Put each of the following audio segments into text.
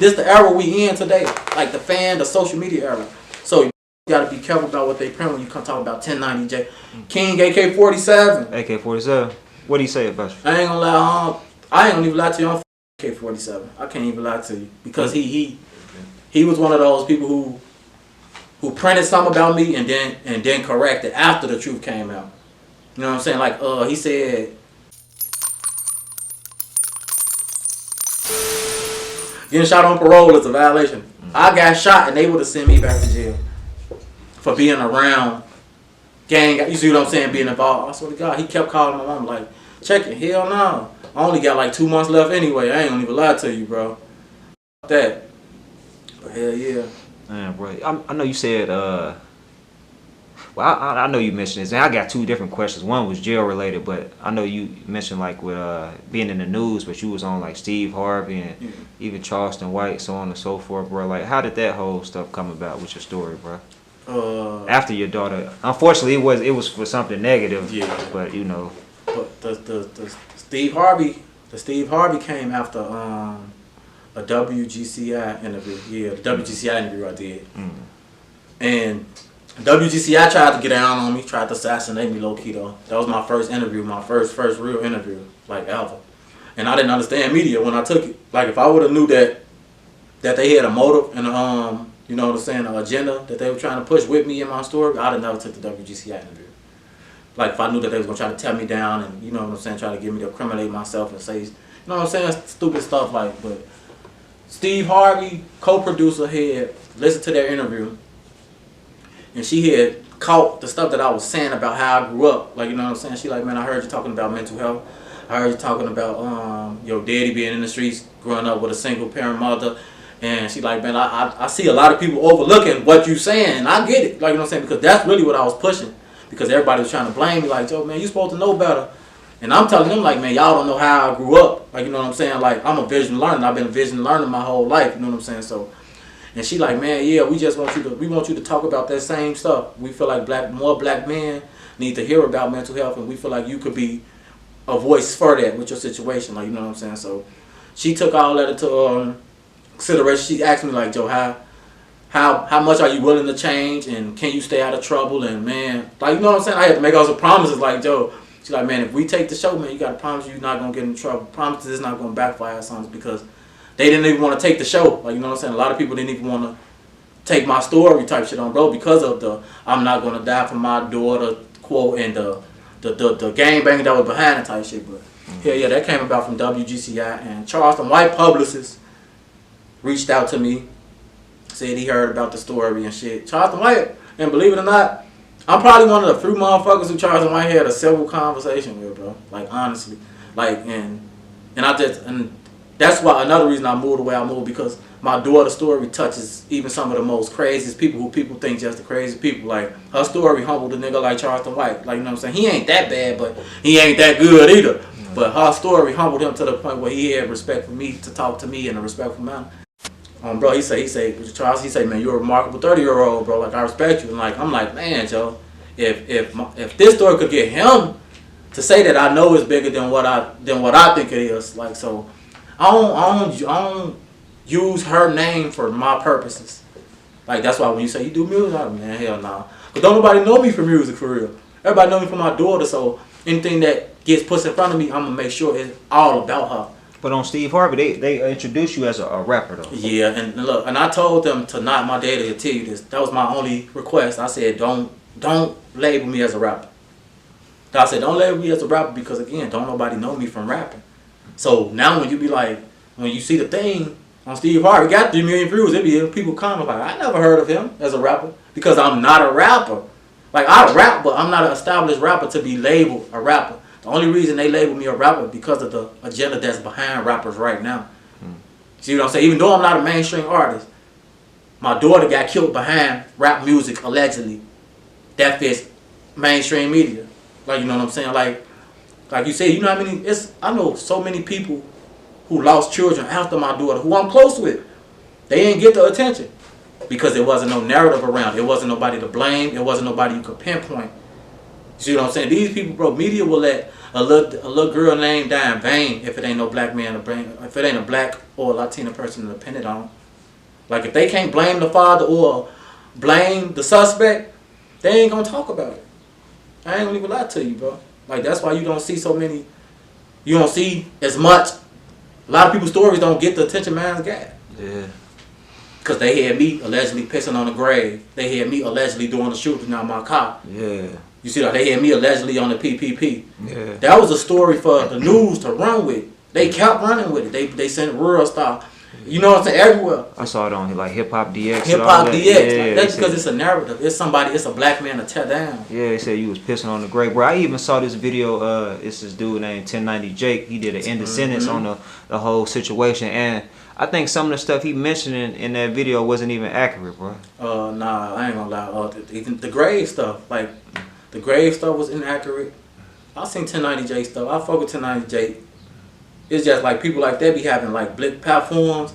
This the era we in today, like the social media era. So you gotta be careful about what they print when you come talk about 1090J. King AK-47. AK-47. What do you say about you? I ain't gonna lie, I ain't gonna even lie to you on AK-47. I can't even lie to you because he was one of those people who printed something about me and then corrected after the truth came out. You know what I'm saying? Like he said, getting shot on parole is a violation. I got shot and they would have sent me back to jail for being around gang. You see what I'm saying? Being involved. I swear to God, he kept calling my mom like, check it. Hell no. I only got like 2 months left anyway. I ain't gonna even lie to you, bro. That. But hell yeah. Man, bro. I know you said, well, I know you mentioned this, and I got 2 different questions. One was jail related, but I know you mentioned like with being in the news, but you was on like Steve Harvey and even Charleston White, so on and so forth, bro. Like, how did that whole stuff come about with your story, bro? After your daughter, unfortunately, it was for something negative. Yeah. But you know. But the Steve Harvey came after a WGCI interview. Yeah, the WGCI interview I did. And WGCI tried to get down on me, tried to assassinate me low key though. That was my first interview, my first real interview, like ever. And I didn't understand media when I took it. Like if I would have knew that they had a motive and you know what I'm saying, an agenda that they were trying to push with me in my story, I'd have never took the WGCI interview. Like if I knew that they was gonna try to tear me down and you know what I'm saying, try to get me to incriminate myself and say, you know what I'm saying, stupid stuff like. But Steve Harvey, co-producer, had listened to their interview. And she had caught the stuff that I was saying about how I grew up. Like, you know what I'm saying? She like, man, I heard you talking about mental health. I heard you talking about your daddy being in the streets, growing up with a single parent mother. And she like, man, I see a lot of people overlooking what you saying. And I get it. Like, you know what I'm saying? Because that's really what I was pushing. Because everybody was trying to blame me. Like, yo, man, you supposed to know better. And I'm telling them, like, man, y'all don't know how I grew up. Like, you know what I'm saying? Like, I'm a vision learner. I've been a vision learner my whole life. You know what I'm saying? So. And she like, man, yeah, we want you to talk about that same stuff. We feel like more black men need to hear about mental health, and we feel like you could be a voice for that with your situation, like, you know what I'm saying. So she took all that into consideration. She asked me like, Joe, how much are you willing to change, and can you stay out of trouble? And man, like, you know what I'm saying, I had to make all some promises. Like, Joe, she's like, man, if we take the show, man, you gotta promise you're not gonna get in trouble. Promise it's not gonna backfire or something, because they didn't even want to take the show. Like, you know what I'm saying? A lot of people didn't even want to take my story type shit on, bro, because of the I'm not going to die for my daughter quote and the gangbang that was behind it type shit. But yeah, that came about from WGCI. And Charleston White publicist reached out to me, said he heard about the story and shit. Charleston White, and believe it or not, I'm probably one of the few motherfuckers who Charleston White had a civil conversation with, bro. Like, honestly. Like, and that's why another reason I moved the way I moved, because my daughter's story touches even some of the most craziest people who people think just the crazy people. Like, her story humbled a nigga like Charleston White. Like, you know what I'm saying? He ain't that bad, but he ain't that good either. But her story humbled him to the point where he had respect for me to talk to me in a respectful manner. Bro, he say, Charles, he say, man, you're a remarkable 30-year-old, bro. Like, I respect you. And like, I'm like, man, Joe, if this story could get him to say that I know is bigger than what I think it is, like, so. I don't use her name for my purposes. Like, that's why when you say you do music, I'm like, man, hell no. Nah. Because don't nobody know me for music, for real. Everybody know me for my daughter, so anything that gets put in front of me, I'm going to make sure it's all about her. But on Steve Harvey, they introduced you as a rapper, though. Yeah, and look, and I told them to not, my daddy to tell you this. That was my only request. I said, don't label me as a rapper. I said, don't label me as a rapper because, again, don't nobody know me from rapping. So now when you be like, when you see the thing on Steve Harvey, got 3 million views, it be people comment like, I never heard of him as a rapper, because I'm not a rapper. Like, I rap, but I'm not an established rapper to be labeled a rapper. The only reason they label me a rapper is because of the agenda that's behind rappers right now. See what I'm saying? Even though I'm not a mainstream artist, my daughter got killed behind rap music, allegedly. That fits mainstream media. Like, you know what I'm saying? Like you said, you know how many, I know so many people who lost children after my daughter, who I'm close with. They ain't get the attention because there wasn't no narrative around. It wasn't nobody to blame. It wasn't nobody you could pinpoint You see what I'm saying? These people, bro, media will let a little girl name die in vain if it ain't no black man, if it ain't a black or a Latina person to depend it on. Like, if they can't blame the father or blame the suspect, they ain't gonna talk about it. I ain't gonna even lie to you, bro. Like, that's why you don't see so many, you don't see as much. A lot of people's stories don't get the attention man's got. Yeah. Because they had me allegedly pissing on the grave. They had me allegedly doing the shooting on my car. Yeah. You see that? They had me allegedly on the PPP. Yeah. That was a story for the news to run with. They kept running with it. They sent rural stuff. You know what I'm saying? Everywhere. I saw it on like Hip Hop DX. Hip Hop DX. Yeah, like, that's because it's a narrative. It's somebody. It's a black man to tear down. Yeah, they said you was pissing on the grave, bro. I even saw this video. It's this dude named 1090 Jake. He did an end of sentence on the whole situation, and I think some of the stuff he mentioned in that video wasn't even accurate, bro. Nah, I ain't gonna lie. Even the grave stuff, like the grave stuff was inaccurate. I seen 1090 Jake stuff. I fuck with 1090 Jake. It's just like people like that be having like blick platforms.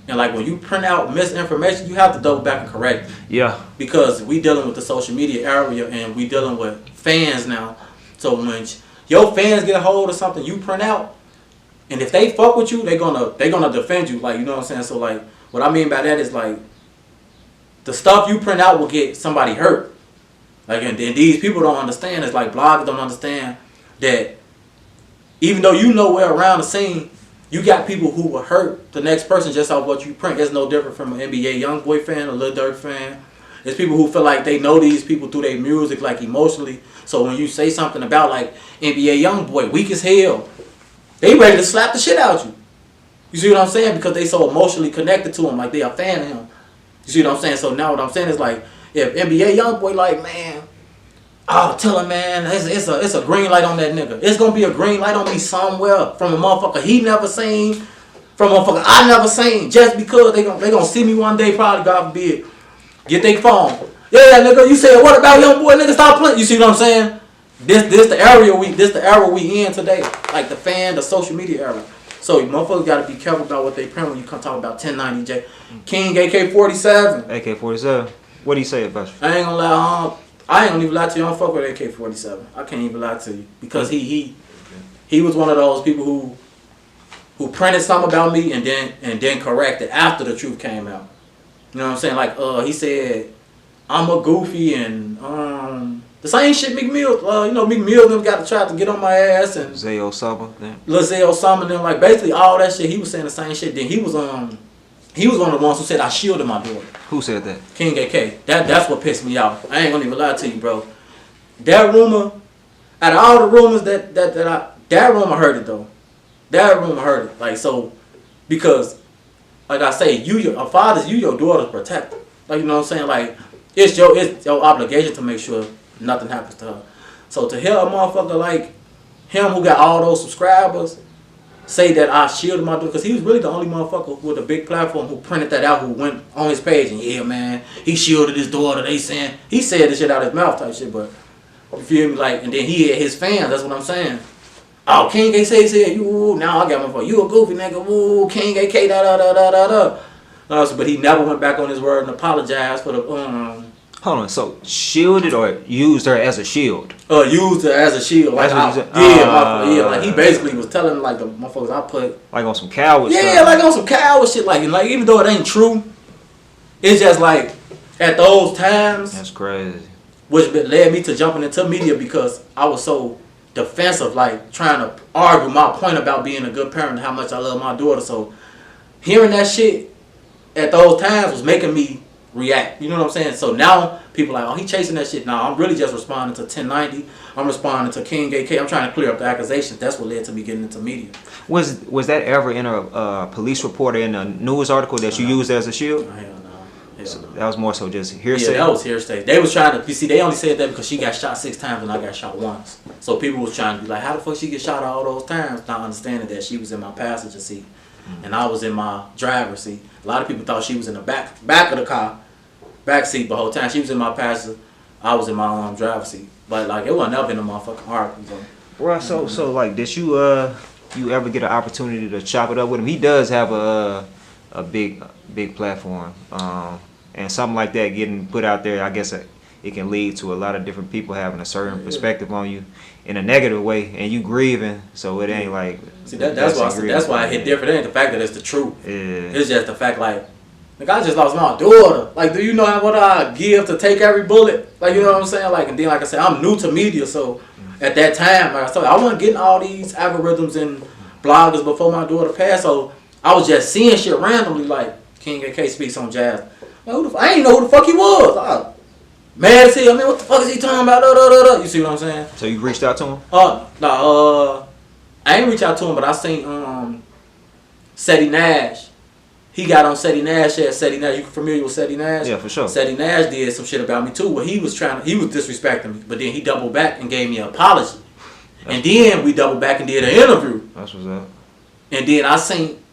And like when you print out misinformation, you have to double back and correct it. Yeah. Because we dealing with the social media area and we dealing with fans now. So when your fans get a hold of something you print out, and if they fuck with you, they gonna defend you. Like, you know what I'm saying? So like what I mean by that is like the stuff you print out will get somebody hurt. Like, and these people don't understand. It's like bloggers don't understand that even though you know we're around the scene, you got people who will hurt the next person just off what you print. It's no different from an NBA Youngboy fan, a Lil Durk fan. There's people who feel like they know these people through their music, like emotionally. So when you say something about like NBA Youngboy, weak as hell, they ready to slap the shit out you. You see what I'm saying? Because they so emotionally connected to him, like they a fan of him. You see what I'm saying? So now what I'm saying is like, if NBA Youngboy like, man, oh, tell him, man, it's a green light on that nigga. It's gonna be a green light on me somewhere from a motherfucker he never seen, from a motherfucker I never seen, just because they gonna see me one day, probably, God forbid, get their phone. Yeah, nigga, you said what about young boy, nigga, stop playing. You see what I'm saying? This the era we in today, like the fan, the social media era. So motherfuckers gotta be careful about what they print when you come talk about 1090J. King AK-47. AK-47. What do you say about you? I ain't gonna lie, I ain't gonna even lie to you. I don't fuck with AK-47. I can't even lie to you because he was one of those people who printed something about me and then corrected after the truth came out. You know what I'm saying? Like he said I'm a goofy and the same shit Meek Mill. Meek Mill them got to try to get on my ass and Zay Osama. Lil Zay Osama them, like basically all that shit. He was saying the same shit. Then he was one of the ones who said I shielded my daughter. Who said that? King AK. That's what pissed me off. I ain't gonna even lie to you, bro. That rumor, out of all the rumors that rumor heard it though. That rumor heard it. Like, so, because, like I say, your daughter's protector. Like, you know what I'm saying? Like, it's your obligation to make sure nothing happens to her. So to hear a motherfucker like him who got all those subscribers say that I shielded my daughter, because he was really the only motherfucker with a big platform who printed that out, who went on his page and yeah, man, he shielded his daughter. They saying he said this shit out of his mouth type shit, but you feel me? Like, and then he had his fans. That's what I'm saying. Oh, King AK said you. Now I got my phone. You a goofy nigga. Woo, King AK da da da da da da. But he never went back on his word and apologized for the Hold on, so shielded or used her as a shield? Used her as a shield. Like, like he basically was telling like the motherfuckers I put like on some coward stuff. Yeah, like on some coward shit. Like even though it ain't true, it's just like at those times. That's crazy. Which led me to jumping into media because I was so defensive, like trying to argue my point about being a good parent and how much I love my daughter. So hearing that shit at those times was making me react. You know what I'm saying? So now people are like, oh, he chasing that shit. Now I'm really just responding to 1090. I'm responding to King AK. I'm trying to clear up the accusations. That's what led to me getting into media. Was that ever in a police report or in a news article that you used as a shield? Hell no. So that was more so just hearsay? Yeah, that was hearsay. They was trying to, you see, they only said that because she got shot 6 times and I got shot once. So people was trying to be like, how the fuck she get shot all those times? Not understanding that she was in my passenger seat and I was in my driver's seat. A lot of people thought she was in the back of the car, back seat the whole time. She was in my passenger, I was in my driver's seat. But like, it wasn't up in the motherfucking article. Well, so like, did you ever get an opportunity to chop it up with him? He does have a big platform. And something like that getting put out there, I guess it can lead to a lot of different people having a certain perspective on you in a negative way, and you grieving. So it ain't like. See, that's why I hit different. It ain't the fact that it's the truth. Yeah. It's just the fact like I just lost my daughter. Like, do you know what I give to take every bullet? Like, you know what I'm saying? Like, and then like I said, I'm new to media, so at that time, like I said, I wasn't getting all these algorithms and bloggers before my daughter passed. So I was just seeing shit randomly, like King AK speaks on jazz. Like, I ain't know who the fuck he was. Mad as hell. I mean, what the fuck is he talking about? You see what I'm saying? So you reached out to him? I ain't reached out to him, but I seen Seti Nash. He got on Seti Nash at Seti Nash. You familiar with Seti Nash? Yeah, for sure. Seti Nash did some shit about me too. Where he was disrespecting me, but then he doubled back and gave me an apology. And then we doubled back and did an interview. That's what's up. And then I seen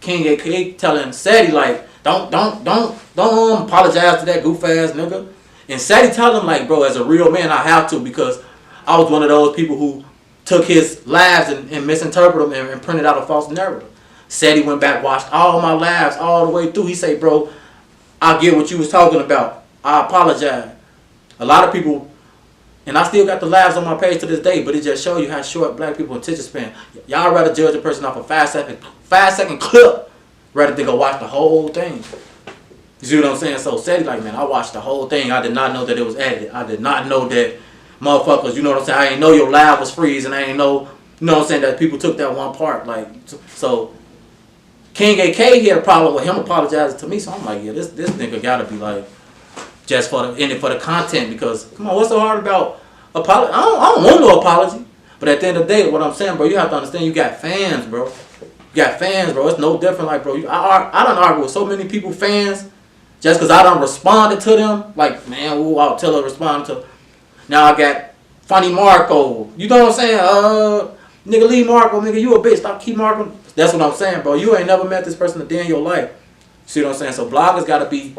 King AK telling Seti like, don't apologize to that goof ass nigga. And Seti telling him like, bro, as a real man, I have to, because I was one of those people who took his lives and misinterpreted them and printed out a false narrative. Seti went back, watched all my lives all the way through. He said, bro, I get what you was talking about. I apologize. A lot of people, and I still got the lives on my page to this day, but it just shows you how short black people attention span. Y'all rather judge a person off a 5-second clip rather than go watch the whole thing. You see what I'm saying? So Seti like, man, I watched the whole thing. I did not know that it was edited. I did not know that motherfuckers, you know what I'm saying? I ain't know your live was freezing. I ain't know, you know what I'm saying, that people took that one part. Like, so King AK had a problem with him apologizing to me. So I'm like, yeah, this nigga gotta be like, just in it for the content, because come on, what's so hard about apology? I don't want no apology. But at the end of the day, what I'm saying, bro, you have to understand, you got fans, bro. You got fans, bro. It's no different. Like, bro, I done argue with so many people, fans, just because I done responded to them. Like, man, I'll tell her respond to. Now I got Funny Marco. You know what I'm saying? Nigga, leave Marco. Nigga, you a bitch. Stop keep Marco. That's what I'm saying, bro. You ain't never met this person a day in your life. See what I'm saying? So bloggers got to be,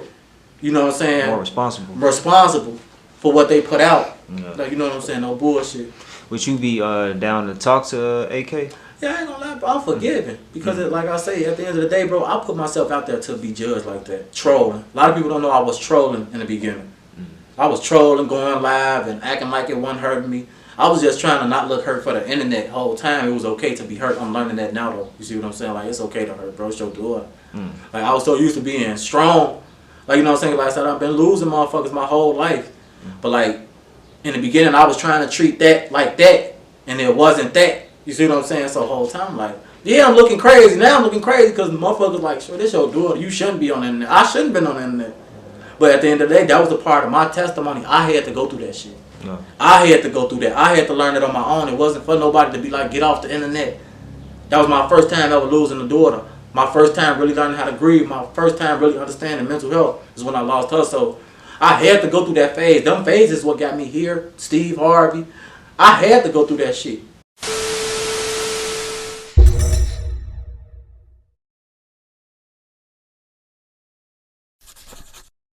you know what I'm saying? More responsible. Responsible for what they put out. Yeah. Like, you know what I'm saying? No bullshit. Would you be down to talk to AK? Yeah, I ain't gonna lie, bro. I'm forgiving. Because, like I say, at the end of the day, bro, I put myself out there to be judged like that. Trolling. A lot of people don't know I was trolling in the beginning. I was trolling, going live, and acting like it wasn't hurting me. I was just trying to not look hurt for the internet the whole time. It was okay to be hurt. I'm learning that now, though. You see what I'm saying? Like, it's okay to hurt, bro. It's your door. Like, I was so used to being strong. Like, you know what I'm saying? Like I said, I've been losing motherfuckers my whole life. But, like, in the beginning, I was trying to treat that like that, and it wasn't that. You see what I'm saying? So the whole time, like, yeah, I'm looking crazy. Now I'm looking crazy because motherfuckers like, sure, this your daughter. You shouldn't be on the internet. I shouldn't have been on the internet. But at the end of the day, that was a part of my testimony. I had to go through that shit. No. I had to go through that. I had to learn it on my own. It wasn't for nobody to be like, get off the internet. That was my first time ever losing a daughter. My first time really learning how to grieve. My first time really understanding mental health is when I lost her. So I had to go through that phase. Them phases is what got me here. Steve Harvey. I had to go through that shit.